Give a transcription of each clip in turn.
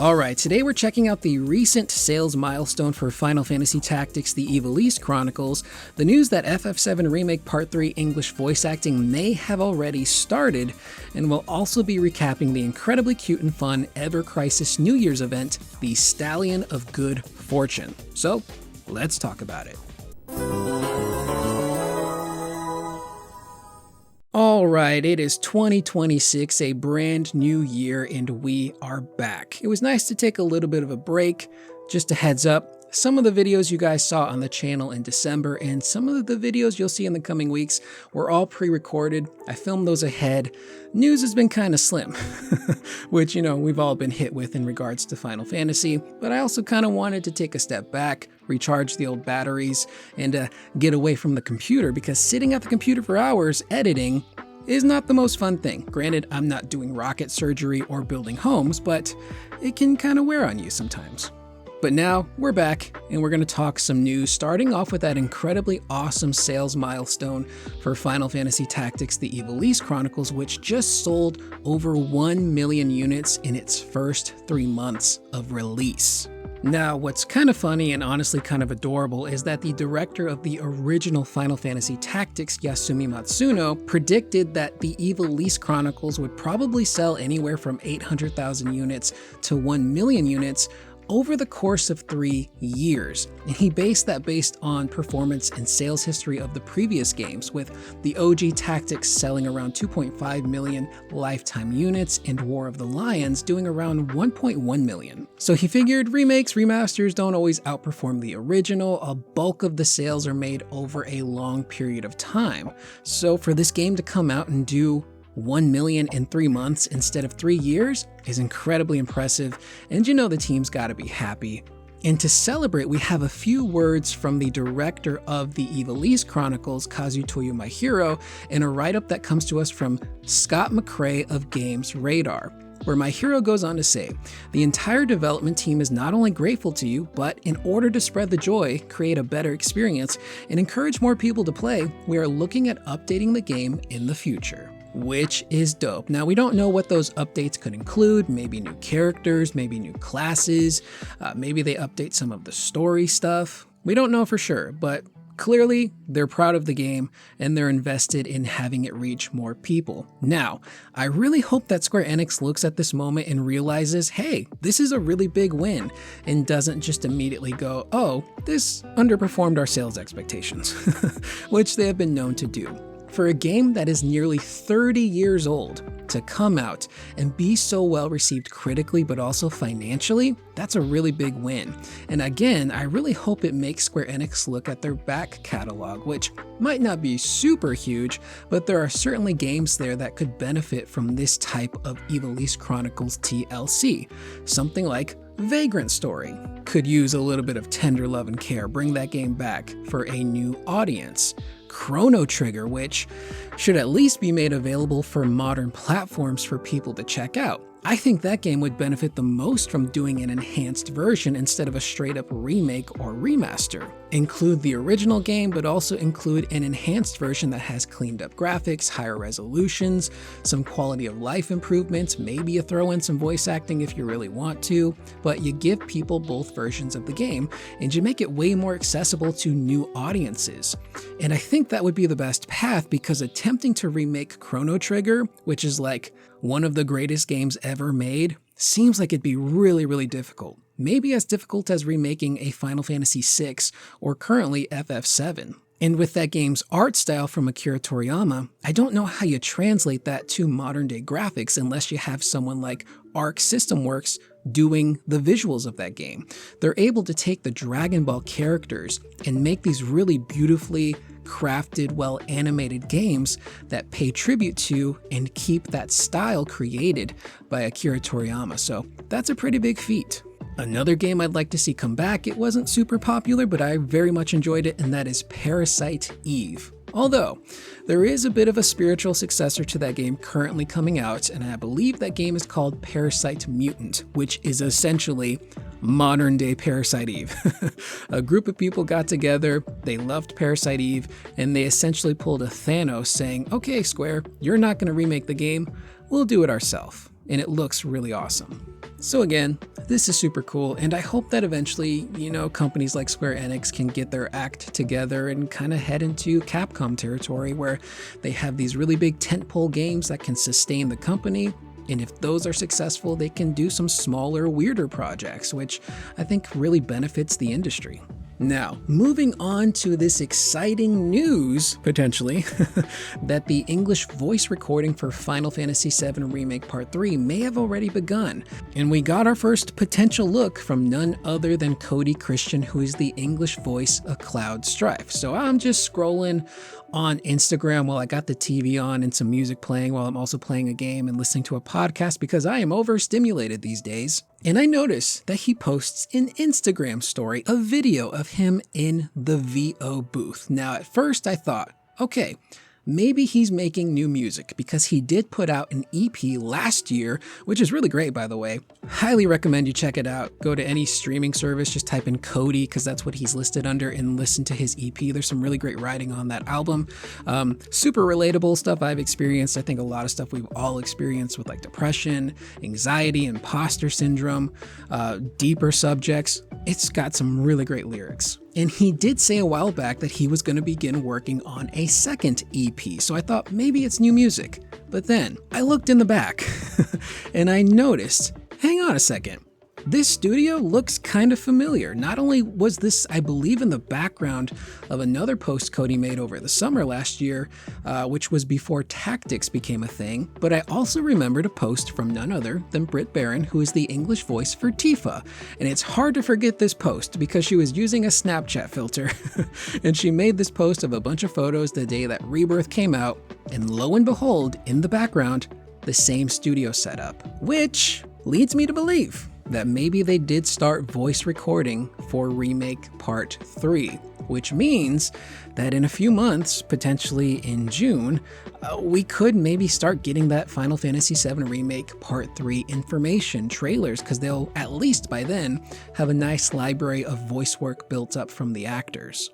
Alright, today we're checking out the recent sales milestone for Final Fantasy Tactics: The Ivalice Chronicles, the news that FF7 Remake Part 3 English voice acting may have already started, and we'll also be recapping the incredibly cute and fun Ever Crisis New Year's event, the Stallion of Good Fortune. So, let's talk about it. Alright, it is 2026, a brand new year, and we are back. It was nice to take a little bit of a break. Just a heads up, some of the videos you guys saw on the channel in December and some of the videos you'll see in the coming weeks were all pre-recorded. I filmed those ahead. News has been kind of slim, which, we've all been hit with in regards to Final Fantasy, but I also kind of wanted to take a step back, recharge the old batteries, and get away from the computer, because sitting at the computer for hours editing is not the most fun thing. Granted, I'm not doing rocket surgery or building homes, but it can kind of wear on you sometimes. But now we're back, and we're going to talk some news, starting off with that incredibly awesome sales milestone for Final Fantasy Tactics: The Ivalice Chronicles, which just sold over 1 million units in its first 3 months of release. Now, what's kind of funny and honestly kind of adorable is that the director of the original Final Fantasy Tactics, Yasumi Matsuno, predicted that the Ivalice Chronicles would probably sell anywhere from 800,000 units to 1 million units over the course of 3 years. And he based that on performance and sales history of the previous games, with the OG Tactics selling around 2.5 million lifetime units and War of the Lions doing around 1.1 million. So he figured remakes, remasters don't always outperform the original. A bulk of the sales are made over a long period of time. So for this game to come out and do 1 million in 3 months instead of 3 years is incredibly impressive, and the team's gotta be happy. And to celebrate, we have a few words from the director of the Ivalice Chronicles, Kazutoyo Maehiro, in a write-up that comes to us from Scott McCrae of Games Radar, where Maehiro goes on to say, "The entire development team is not only grateful to you, but in order to spread the joy, create a better experience, and encourage more people to play, we are looking at updating the game in the future." Which is dope. Now, we don't know what those updates could include. Maybe new characters, maybe new classes, maybe they update some of the story stuff. We don't know for sure, but clearly they're proud of the game and they're invested in having it reach more people. Now, I really hope that Square Enix looks at this moment and realizes, hey, this is a really big win, and doesn't just immediately go, oh, this underperformed our sales expectations, which they have been known to do. For a game that is nearly 30 years old to come out and be so well received critically but also financially, that's a really big win. And again, I really hope it makes Square Enix look at their back catalog, which might not be super huge, but there are certainly games there that could benefit from this type of Ivalice Chronicles TLC. Something like Vagrant Story could use a little bit of tender love and care, bring that game back for a new audience. Chrono Trigger, which should at least be made available for modern platforms for people to check out. I think that game would benefit the most from doing an enhanced version instead of a straight up remake or remaster. Include the original game, but also include an enhanced version that has cleaned up graphics, higher resolutions, some quality of life improvements, maybe you throw in some voice acting if you really want to, but you give people both versions of the game and you make it way more accessible to new audiences. And I think that would be the best path, because attempting to remake Chrono Trigger, which is like one of the greatest games ever made, seems like it'd be really, really difficult. Maybe as difficult as remaking a Final Fantasy VI or currently FF7. And with that game's art style from Akira Toriyama, I don't know how you translate that to modern day graphics unless you have someone like Arc System Works doing the visuals of that game. They're able to take the Dragon Ball characters and make these really beautifully crafted, well-animated games that pay tribute to and keep that style created by Akira Toriyama. So that's a pretty big feat. Another game I'd like to see come back, it wasn't super popular, but I very much enjoyed it, and that is Parasite Eve. Although, there is a bit of a spiritual successor to that game currently coming out, and I believe that game is called Parasite Mutant, which is essentially modern day Parasite Eve. A group of people got together, they loved Parasite Eve, and they essentially pulled a Thanos saying, okay, Square, you're not going to remake the game, we'll do it ourselves. And it looks really awesome. So again, this is super cool, and I hope that eventually, companies like Square Enix can get their act together and kind of head into Capcom territory where they have these really big tentpole games that can sustain the company. And if those are successful, they can do some smaller, weirder projects, which I think really benefits the industry. Now, moving on to this exciting news, potentially, that the English voice recording for Final Fantasy VII Remake Part 3 may have already begun. And we got our first potential look from none other than Cody Christian, who is the English voice of Cloud Strife. So I'm just scrolling on Instagram while I got the TV on and some music playing while I'm also playing a game and listening to a podcast because I am overstimulated these days. And I notice that he posts an Instagram story, a video of him in the VO booth. Now, at first I thought, okay, maybe he's making new music because he did put out an EP last year, which is really great, by the way. Highly recommend you check it out. Go to any streaming service, just type in Cody because that's what he's listed under and listen to his EP. There's some really great writing on that album. Super relatable stuff I've experienced. I think a lot of stuff we've all experienced with like depression, anxiety, imposter syndrome, deeper subjects. It's got some really great lyrics. And he did say a while back that he was going to begin working on a second EP, so I thought maybe it's new music. But then I looked in the back and I noticed, hang on a second, this studio looks kind of familiar. Not only was this, I believe, in the background of another post Cody made over the summer last year, which was before tactics became a thing, but I also remembered a post from none other than Britt Barron, who is the English voice for Tifa. And it's hard to forget this post because she was using a Snapchat filter and she made this post of a bunch of photos the day that Rebirth came out, and lo and behold, in the background, the same studio setup, which leads me to believe that maybe they did start voice recording for Remake Part 3, which means that in a few months, potentially in June, we could maybe start getting that Final Fantasy VII Remake Part 3 information trailers, because they'll, at least by then, have a nice library of voice work built up from the actors.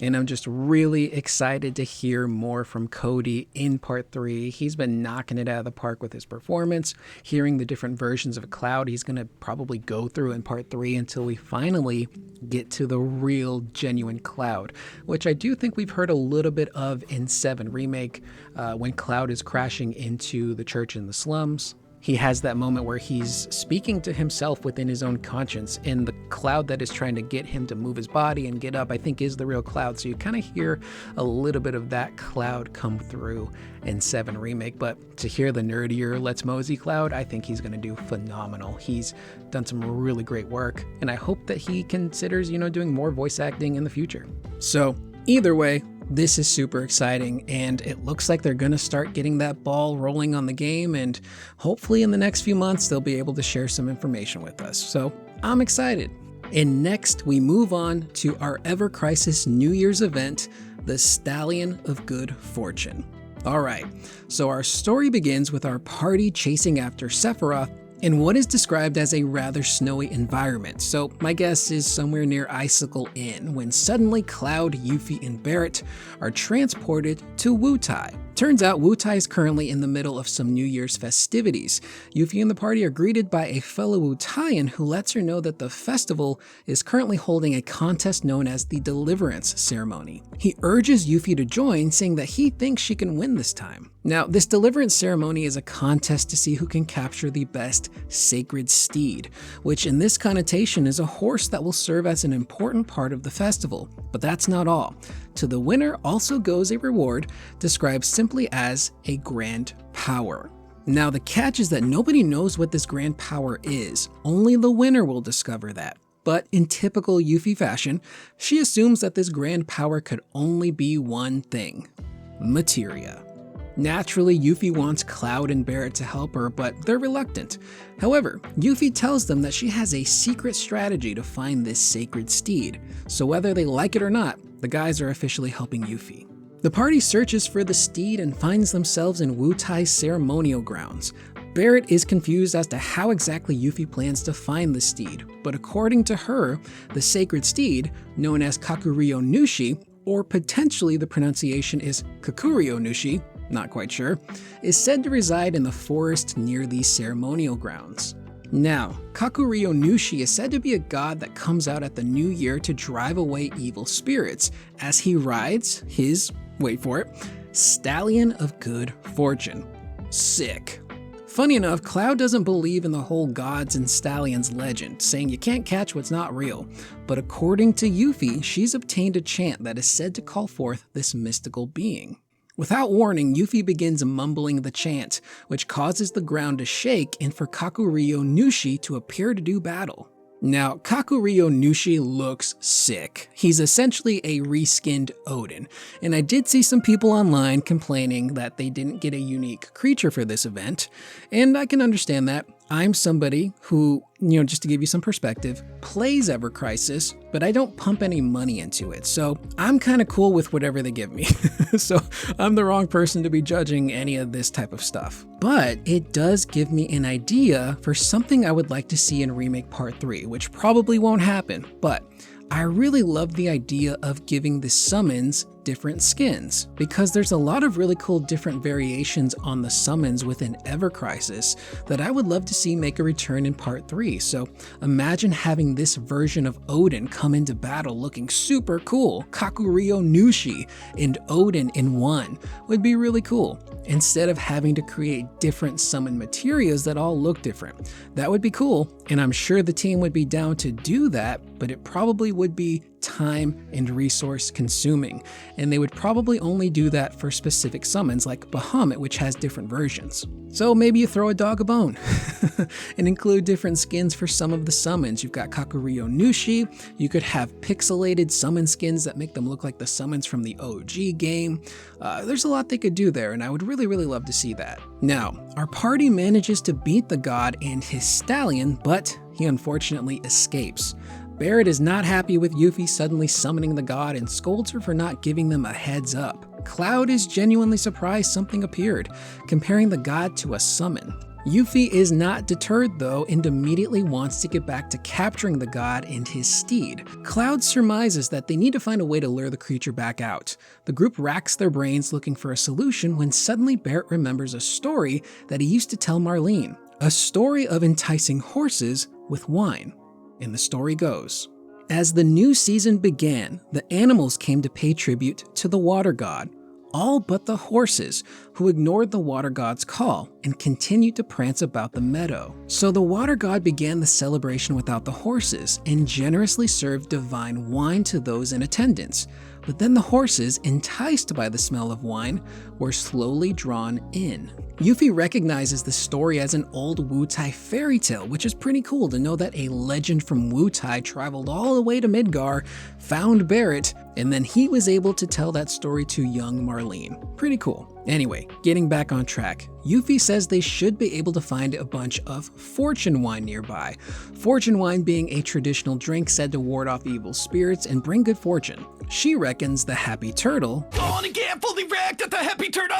And I'm just really excited to hear more from Cody in Part 3. He's been knocking it out of the park with his performance, hearing the different versions of Cloud he's going to probably go through in Part 3 until we finally get to the real, genuine Cloud, which I do think we've heard a little bit of in 7 Remake when Cloud is crashing into the church in the slums. He has that moment where he's speaking to himself within his own conscience, and the Cloud that is trying to get him to move his body and get up, I think, is the real Cloud. So you kind of hear a little bit of that Cloud come through in 7 Remake. But to hear the nerdier Let's Mosey Cloud, I think he's going to do phenomenal. He's done some really great work, and I hope that he considers, doing more voice acting in the future. So either way, this is super exciting, and it looks like they're going to start getting that ball rolling on the game, and hopefully in the next few months they'll be able to share some information with us. So I'm excited. And next we move on to our Ever Crisis New Year's event, the Stallion of Good Fortune. Alright, so our story begins with our party chasing after Sephiroth in what is described as a rather snowy environment, so my guess is somewhere near Icicle Inn, when suddenly Cloud, Yuffie, and Barrett are transported to Wutai. Turns out Wutai is currently in the middle of some New Year's festivities. Yuffie and the party are greeted by a fellow Wutaian who lets her know that the festival is currently holding a contest known as the Deliverance Ceremony. He urges Yuffie to join, saying that he thinks she can win this time. Now, this Deliverance Ceremony is a contest to see who can capture the best sacred steed, which in this connotation is a horse that will serve as an important part of the festival. But that's not all. To the winner also goes a reward described simply as a grand power. Now, the catch is that nobody knows what this grand power is. Only the winner will discover that. But in typical Yuffie fashion, she assumes that this grand power could only be one thing: materia. Naturally, Yuffie wants Cloud and Barrett to help her, but they're reluctant. However, Yuffie tells them that she has a secret strategy to find this sacred steed, so whether they like it or not, the guys are officially helping Yuffie. The party searches for the steed and finds themselves in Wutai's ceremonial grounds. Barrett is confused as to how exactly Yuffie plans to find the steed, but according to her, the sacred steed, known as Kakuryo Nushi, or potentially the pronunciation is Kakuryo Nushi, not quite sure, is said to reside in the forest near these ceremonial grounds. Now, Kakuryo Nushi is said to be a god that comes out at the new year to drive away evil spirits as he rides his, wait for it, Stallion of Good Fortune. Sick. Funny enough, Cloud doesn't believe in the whole gods and stallions legend, saying you can't catch what's not real. But according to Yuffie, she's obtained a chant that is said to call forth this mystical being. Without warning, Yuffie begins mumbling the chant, which causes the ground to shake and for Kakuryo Nushi to appear to do battle. Now, Kakuryo Nushi looks sick. He's essentially a reskinned Odin, and I did see some people online complaining that they didn't get a unique creature for this event, and I can understand that. I'm somebody who, just to give you some perspective, plays Ever Crisis, but I don't pump any money into it, so I'm kind of cool with whatever they give me. So I'm the wrong person to be judging any of this type of stuff. But it does give me an idea for something I would like to see in Remake Part 3, which probably won't happen, but I really love the idea of giving the summons different skins, because there's a lot of really cool different variations on the summons within Ever Crisis that I would love to see make a return in Part 3. So imagine having this version of Odin come into battle looking super cool. Kakuryo Nushi and Odin in one would be really cool, instead of having to create different summon materials that all look different. That would be cool, and I'm sure the team would be down to do that, but it probably would be time and resource consuming, and they would probably only do that for specific summons like Bahamut, which has different versions. So maybe you throw a dog a bone and include different skins for some of the summons. You've got Kakuryo Nushi, you could have pixelated summon skins that make them look like the summons from the OG game. There's a lot they could do there, and I would really love to see that. Now, our party manages to beat the god and his stallion, but he unfortunately escapes. Barret is not happy with Yuffie suddenly summoning the god and scolds her for not giving them a heads up. Cloud is genuinely surprised something appeared, comparing the god to a summon. Yuffie is not deterred though and immediately wants to get back to capturing the god and his steed. Cloud surmises that they need to find a way to lure the creature back out. The group racks their brains looking for a solution when suddenly Barret remembers a story that he used to tell Marlene. A story of enticing horses with wine. And the story goes, as the new season began, the animals came to pay tribute to the water god, all but the horses, who ignored the water god's call and continued to prance about the meadow. So the water god began the celebration without the horses and generously served divine wine to those in attendance. But then the horses, enticed by the smell of wine, were slowly drawn in. Yuffie recognizes the story as an old Wutai fairy tale, which is pretty cool to know that a legend from Wutai traveled all the way to Midgar, found Barret, and then he was able to tell that story to young Marlene. Pretty cool. Anyway, getting back on track, Yuffie says they should be able to find a bunch of fortune wine nearby. Fortune wine being a traditional drink said to ward off evil spirits and bring good fortune. She reckons the Happy Turtle Gonna get fully wrecked at the Happy Turtle!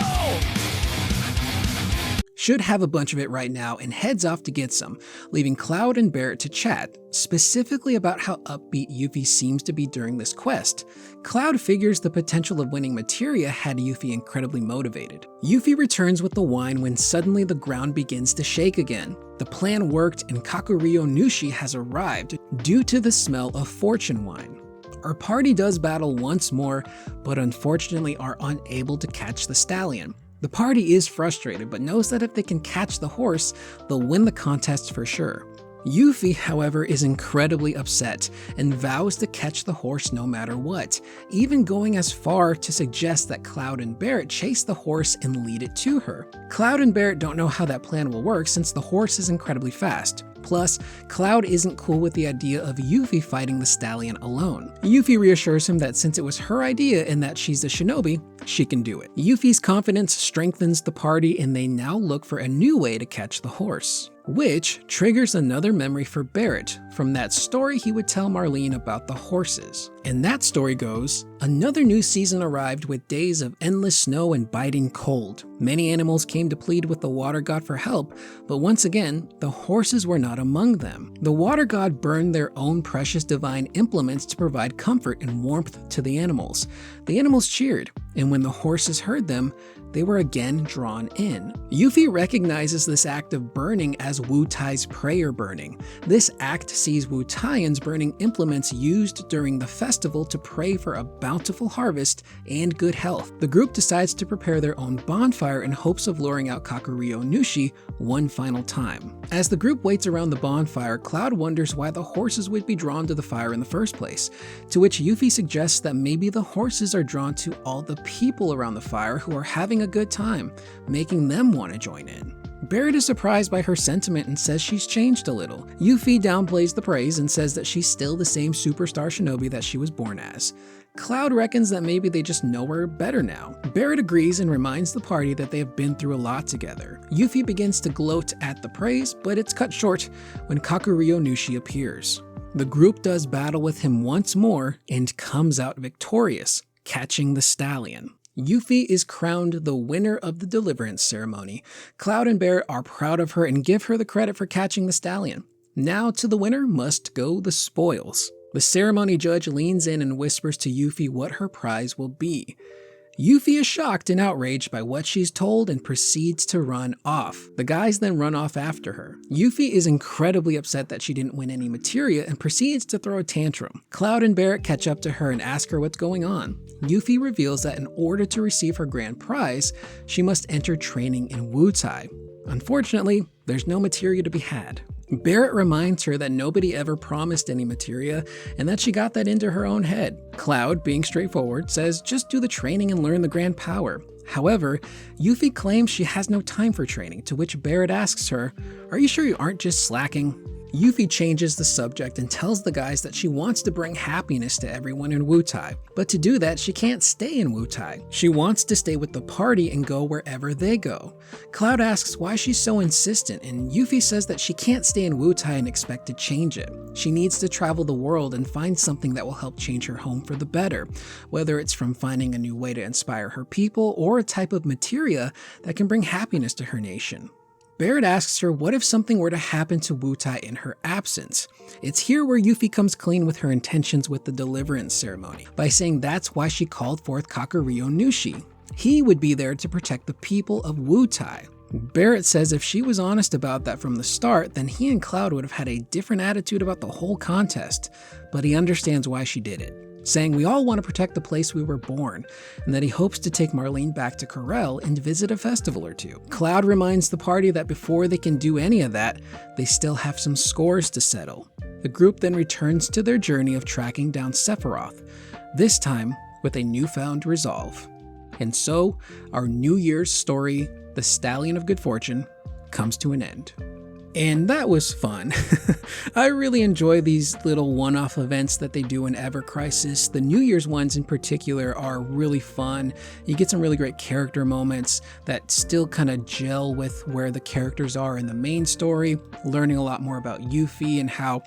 should have a bunch of it right now and heads off to get some, leaving Cloud and Barret to chat, specifically about how upbeat Yuffie seems to be during this quest. Cloud figures the potential of winning materia had Yuffie incredibly motivated. Yuffie returns with the wine when suddenly the ground begins to shake again. The plan worked and Kakuryo Nushi has arrived due to the smell of fortune wine. Our party does battle once more, but unfortunately are unable to catch the stallion. The party is frustrated, but knows that if they can catch the horse, they'll win the contest for sure. Yuffie, however, is incredibly upset and vows to catch the horse no matter what, even going as far to suggest that Cloud and Barret chase the horse and lead it to her. Cloud and Barret don't know how that plan will work since the horse is incredibly fast. Plus, Cloud isn't cool with the idea of Yuffie fighting the stallion alone. Yuffie reassures him that since it was her idea and that she's a shinobi, she can do it. Yuffie's confidence strengthens the party and they now look for a new way to catch the horse, which triggers another memory for Barret from that story he would tell Marlene about the horses. And that story goes, another new season arrived with days of endless snow and biting cold. Many animals came to plead with the water god for help, but once again, the horses were not among them. The water god burned their own precious divine implements to provide comfort and warmth to the animals. The animals cheered, and when the horses heard them, they were again drawn in. Yuffie recognizes this act of burning as Wu-Tai's prayer burning. This act sees Wu-Taians burning implements used during the festival to pray for a bountiful harvest and good health. The group decides to prepare their own bonfire in hopes of luring out Kakuryou Nushi one final time. As the group waits around the bonfire, Cloud wonders why the horses would be drawn to the fire in the first place, to which Yuffie suggests that maybe the horses are drawn to all the people around the fire who are having a good time, making them want to join in. Barret is surprised by her sentiment and says she's changed a little. Yuffie downplays the praise and says that she's still the same superstar shinobi that she was born as. Cloud reckons that maybe they just know her better now. Barret agrees and reminds the party that they have been through a lot together. Yuffie begins to gloat at the praise, but it's cut short when Kakuryou Nushi appears. The group does battle with him once more and comes out victorious, catching the stallion. Yuffie is crowned the winner of the deliverance ceremony. Cloud and Barret are proud of her and give her the credit for catching the stallion. Now to the winner must go the spoils. The ceremony judge leans in and whispers to Yuffie what her prize will be. Yuffie is shocked and outraged by what she's told and proceeds to run off. The guys then run off after her. Yuffie is incredibly upset that she didn't win any materia and proceeds to throw a tantrum. Cloud and Barret catch up to her and ask her what's going on. Yuffie reveals that in order to receive her grand prize, she must enter training in Wu-Tai. Unfortunately, there's no materia to be had. Barret reminds her that nobody ever promised any materia and that she got that into her own head. Cloud, being straightforward, says just do the training and learn the grand power. However, Yuffie claims she has no time for training, to which Barret asks her, "Are you sure you aren't just slacking?" Yuffie changes the subject and tells the guys that she wants to bring happiness to everyone in Wu-Tai, but to do that she can't stay in Wu-Tai. She wants to stay with the party and go wherever they go. Cloud asks why she's so insistent, and Yuffie says that she can't stay in Wu-Tai and expect to change it. She needs to travel the world and find something that will help change her home for the better, whether it's from finding a new way to inspire her people or a type of materia that can bring happiness to her nation. Barret asks her what if something were to happen to Wu-Tai in her absence. It's here where Yuffie comes clean with her intentions with the deliverance ceremony, by saying that's why she called forth Kakuryou Nushi. He would be there to protect the people of Wu-Tai. Barret says if she was honest about that from the start, then he and Cloud would have had a different attitude about the whole contest, but he understands why she did it, saying we all want to protect the place we were born, and that he hopes to take Marlene back to Corel and visit a festival or two. Cloud reminds the party that before they can do any of that, they still have some scores to settle. The group then returns to their journey of tracking down Sephiroth, this time with a newfound resolve. And so, our New Year's story, The Stallion of Good Fortune, comes to an end. And that was fun. I really enjoy these little one-off events that they do in Ever Crisis. The New Year's ones in particular are really fun. You get some really great character moments that still kind of gel with where the characters are in the main story, learning a lot more about Yuffie and how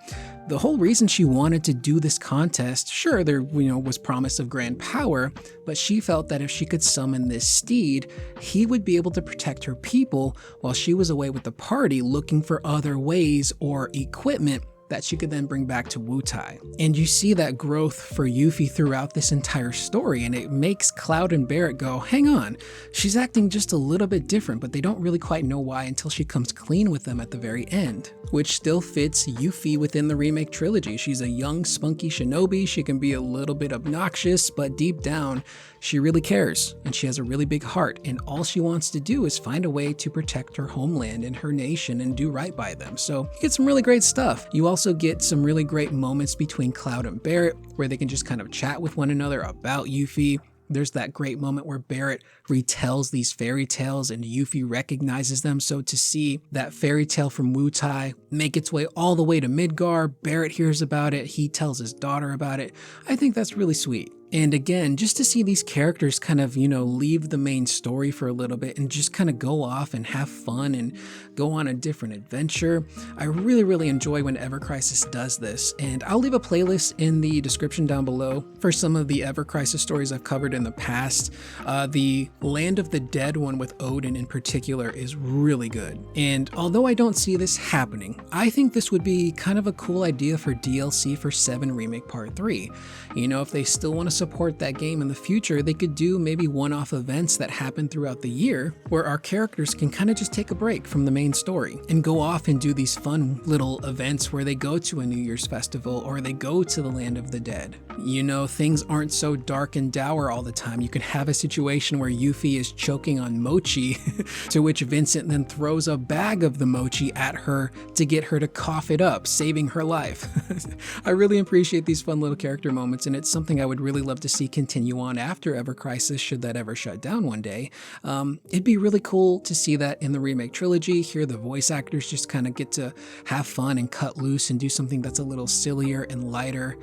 the whole reason she wanted to do this contest, sure, there was promise of grand power, but she felt that if she could summon this steed, he would be able to protect her people while she was away with the party looking for other ways or equipment that she could then bring back to Wu-Tai. And you see that growth for Yuffie throughout this entire story, and it makes Cloud and Barret go, hang on, she's acting just a little bit different, but they don't really quite know why until she comes clean with them at the very end, which still fits Yuffie within the Remake trilogy. She's a young, spunky shinobi. She can be a little bit obnoxious, but deep down, she really cares, and she has a really big heart, and all she wants to do is find a way to protect her homeland and her nation and do right by them. So you get some really great stuff. You also get some really great moments between Cloud and Barret where they can just kind of chat with one another about Yuffie. There's that great moment where Barret retells these fairy tales and Yuffie recognizes them. So to see that fairy tale from Wu-Tai make its way all the way to Midgar, Barret hears about it, he tells his daughter about it. I think that's really sweet. And again, just to see these characters kind of, leave the main story for a little bit and just kind of go off and have fun and go on a different adventure. I really, really enjoy when Ever Crisis does this. And I'll leave a playlist in the description down below for some of the Ever Crisis stories I've covered in the past. The Land of the Dead one with Odin in particular is really good. And although I don't see this happening, I think this would be kind of a cool idea for DLC for 7 Remake Part 3. If they still want to support that game in the future, they could do maybe one-off events that happen throughout the year where our characters can kind of just take a break from the main story and go off and do these fun little events where they go to a New Year's festival or they go to the land of the dead. You know, things aren't so dark and dour all the time. You can have a situation where Yuffie is choking on mochi to which Vincent then throws a bag of the mochi at her to get her to cough it up, saving her life. I really appreciate these fun little character moments, and it's something I would really love to see continue on after Ever Crisis, should that ever shut down one day. It'd be really cool to see that in the Remake trilogy, hear the voice actors just kind of get to have fun and cut loose and do something that's a little sillier and lighter,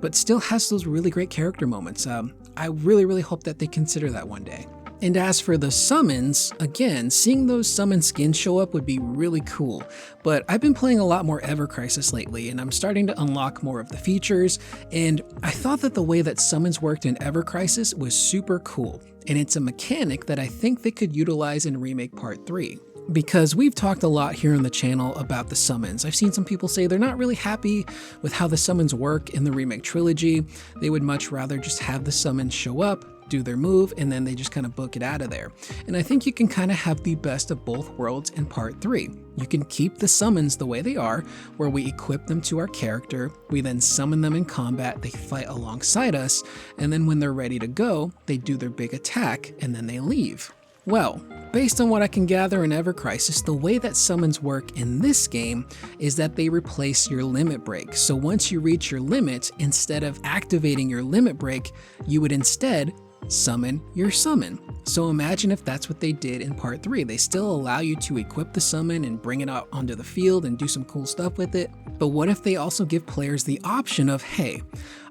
but still has those really great character moments. I really hope that they consider that one day. And as for the summons, again, seeing those summon skins show up would be really cool, but I've been playing a lot more Ever Crisis lately, and I'm starting to unlock more of the features, and I thought that the way that summons worked in Ever Crisis was super cool, and it's a mechanic that I think they could utilize in Remake Part 3. Because we've talked a lot here on the channel about the summons. I've seen some people say they're not really happy with how the summons work in the Remake trilogy. They would much rather just have the summons show up, do their move, and then they just kind of book it out of there. And I think you can kind of have the best of both worlds in Part 3. You can keep the summons the way they are, where we equip them to our character, we then summon them in combat, they fight alongside us, and then when they're ready to go, they do their big attack, and then they leave. Well, based on what I can gather in Ever Crisis, the way that summons work in this game is that they replace your limit break. So once you reach your limit, instead of activating your limit break, you would instead summon your summon. So imagine if that's what they did in Part 3. They still allow you to equip the summon and bring it out onto the field and do some cool stuff with it. But what if they also give players the option of, hey,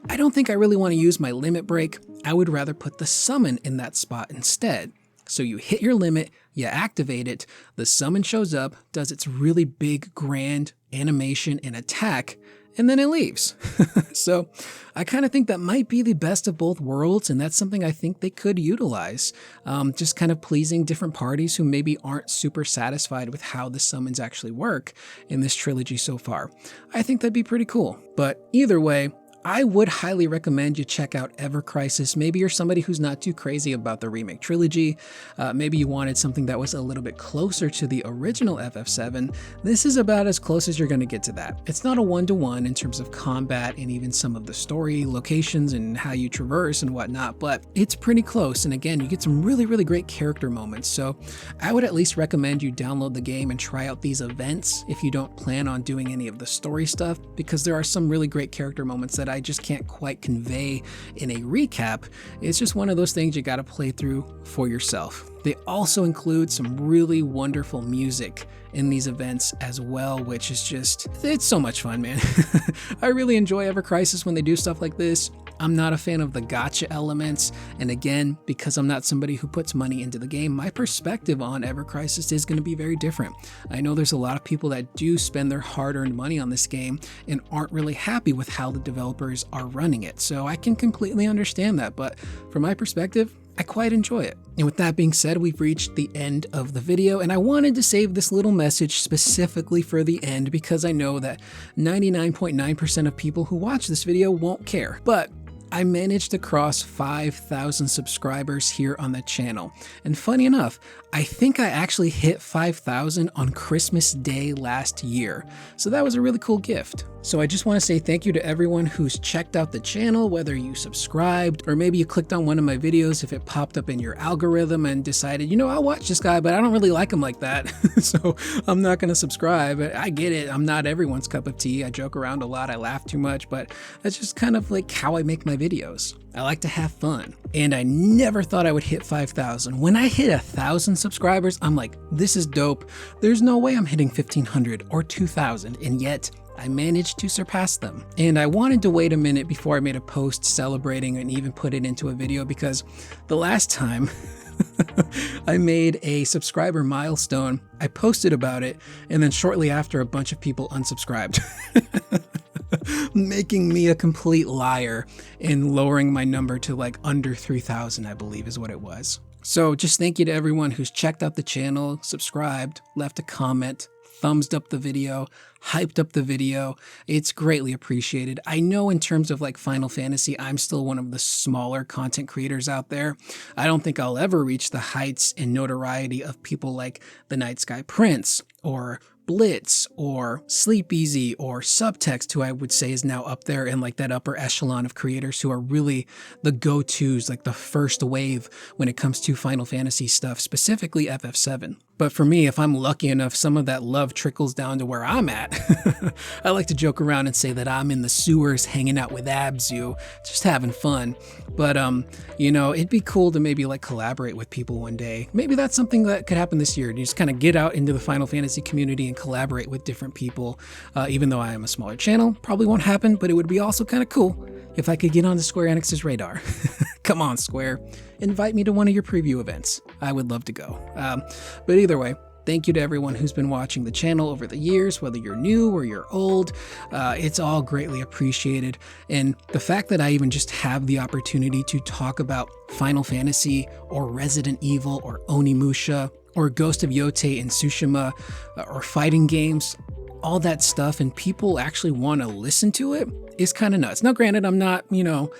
I don't think I really want to use my limit break. I would rather put the summon in that spot instead. So you hit your limit, you activate it, the summon shows up, does its really big, grand animation and attack, and then it leaves. So I kind of think that might be the best of both worlds, and that's something I think they could utilize. Just kind of pleasing different parties who maybe aren't super satisfied with how the summons actually work in this trilogy so far. I think that'd be pretty cool. But either way, I would highly recommend you check out Ever Crisis. Maybe you're somebody who's not too crazy about the Remake trilogy. Maybe you wanted something that was a little bit closer to the original FF7. This is about as close as you're going to get to that. It's not a one-to-one in terms of combat and even some of the story, locations, and how you traverse and whatnot, but it's pretty close. And again, you get some really great character moments. So I would at least recommend you download the game and try out these events if you don't plan on doing any of the story stuff, because there are some really great character moments that I just can't quite convey in a recap. It's just one of those things you got to play through for yourself. They also include some really wonderful music in these events as well, which is just, it's so much fun, man. I really enjoy Ever Crisis when they do stuff like this. I'm not a fan of the gacha elements, and again, because I'm not somebody who puts money into the game, my perspective on Ever Crisis is going to be very different. I know there's a lot of people that do spend their hard-earned money on this game and aren't really happy with how the developers are running it, so I can completely understand that, but from my perspective, I quite enjoy it. And with that being said, we've reached the end of the video, and I wanted to save this little message specifically for the end because I know that 99.9% of people who watch this video won't care. But I managed to cross 5,000 subscribers here on the channel. And funny enough, I think I actually hit 5,000 on Christmas Day last year. So that was a really cool gift. So I just want to say thank you to everyone who's checked out the channel, whether you subscribed or maybe you clicked on one of my videos if it popped up in your algorithm and decided, you know, I'll watch this guy, but I don't really like him like that. So I'm not going to subscribe. I get it. I'm not everyone's cup of tea. I joke around a lot. I laugh too much, but that's just kind of like how I make my videos. I like to have fun. And I never thought I would hit 5,000. When I hit 1,000 subscribers, I'm like, this is dope. There's no way I'm hitting 1,500 or 2,000. And yet I managed to surpass them. And I wanted to wait a minute before I made a post celebrating and even put it into a video, because the last time I made a subscriber milestone, I posted about it, and then shortly after a bunch of people unsubscribed. Making me a complete liar and lowering my number to like under 3,000, I believe is what it was. So just thank you to everyone who's checked out the channel, subscribed, left a comment. thumbs up the video, hyped up the video. It's greatly appreciated. I know in terms of like Final Fantasy, I'm still one of the smaller content creators out there. I don't think I'll ever reach the heights and notoriety of people like the Night Sky Prince or Blitz or Sleep Easy or Subtext, who I would say is now up there in like that upper echelon of creators who are really the go-tos, like the first wave when it comes to Final Fantasy stuff, specifically FF7. But for me, if I'm lucky enough, some of that love trickles down to where I'm at. I like to joke around and say that I'm in the sewers hanging out with Abzu, just having fun. But, you know, it'd be cool to maybe like collaborate with people one day. Maybe that's something that could happen this year. You just kind of get out into the Final Fantasy community and collaborate with different people. Even though I am a smaller channel, probably won't happen, but it would be also kind of cool if I could get onto Square Enix's radar. Come on, Square. Invite me to one of your preview events. I would love to go. But either way, thank you to everyone who's been watching the channel over the years, whether you're new or you're old. It's all greatly appreciated. And the fact that I even just have the opportunity to talk about Final Fantasy or Resident Evil or Onimusha or Ghost of Yotei and Tsushima or fighting games, all that stuff, and people actually want to listen to it is kind of nuts. Now, granted, I'm not, you know,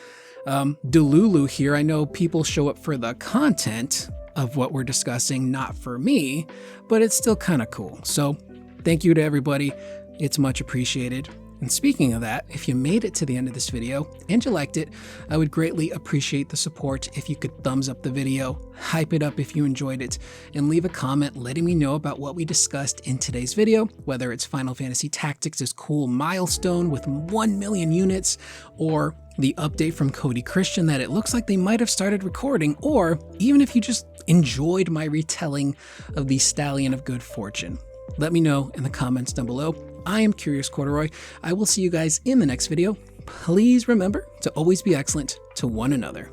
Delulu here. I know people show up for the content of what we're discussing, not for me, but it's still kind of cool. So thank you to everybody. It's much appreciated. And speaking of that, if you made it to the end of this video and you liked it, I would greatly appreciate the support if you could thumbs up the video, hype it up if you enjoyed it, and leave a comment letting me know about what we discussed in today's video, whether it's Final Fantasy Tactics' cool milestone with 1 million units, or the update from Cody Christian that it looks like they might have started recording, or even if you just enjoyed my retelling of the Stallion of Good Fortune. Let me know in the comments down below. I am Curious Corduroy. I will see you guys in the next video. Please remember to always be excellent to one another.